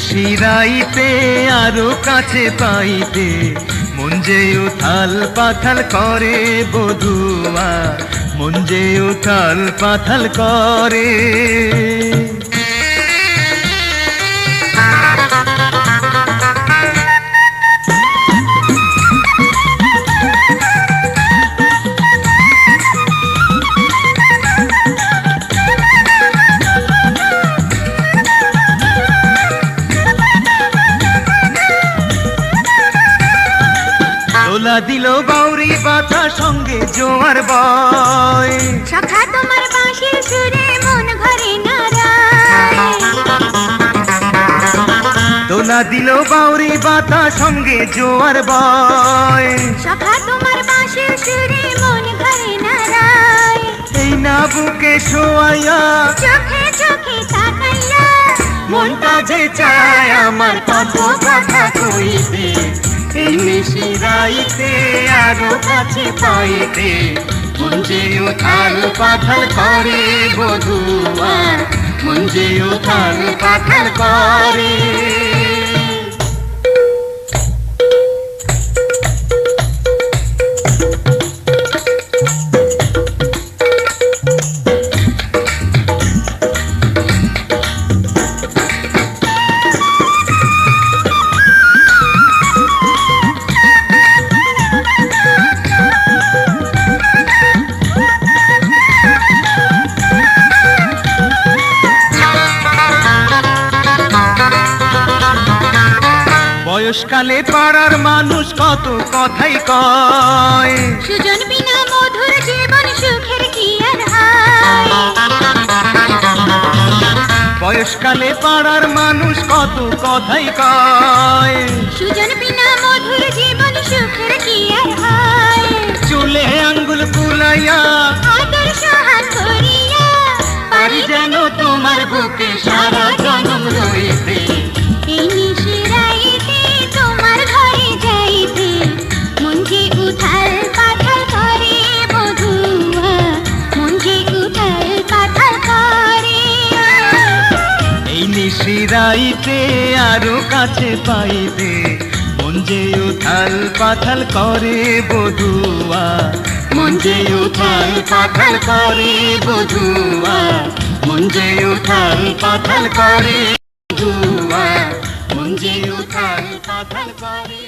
শিরাইতে আরো কাছে পাইতে মন যে উথাল পাথাল করে বধুয়া, মন যে উথাল পাথাল করে। দোলা দিল বাউরি বাতা সঙ্গে জোয়ার বয়, সখা তোমার বাঁশির সুরে মন ভরে না রায়। দোলা দিল বাউরি বাতা সঙ্গে জোয়ার বয়, সখা তোমার বাঁশির সুরে মন ভরে না রায়। এই না বুকে শোয়াইয়া চোখে চোখে তাকাইয়া মনটা যে চায় আমার কত কথা কইতে, এই নিশিরাইতে আরো কাছে পাইতে মন যে উথাল পাথাল করে বধুয়া, মন যে উথাল পাথাল করে। বয়সকালে পাড়ার মানুষ কত কথাই কয়, সুজন বিনা মধুর জীবন সুখের কি আর হয়। বয়সকালে পাড়ার মানুষ কত কথাই কয়, সুজন বিনা মধুর জীবন সুখের কি আর হয়। চুলে আঙ্গুল ফুলাইয়া আদর সোহাগ করিয়া পারি যেন তোমার বুকে সারা জনম রইতে, এই নিশিরাইতে তোমার ঘরে যাইতে মন যে উথাল পাথাল করে বধুয়া, মন যে উথাল পাথাল করে। এই নিশিরাইতে আরো কাছে পাইতে মন যে উথাল পাথাল করে বধুয়া, মন যে উথাল পাথাল করে বধুয়া, মন যে উথাল পাথাল করে বধুয়া, মন যে উথাল পাথাল করে।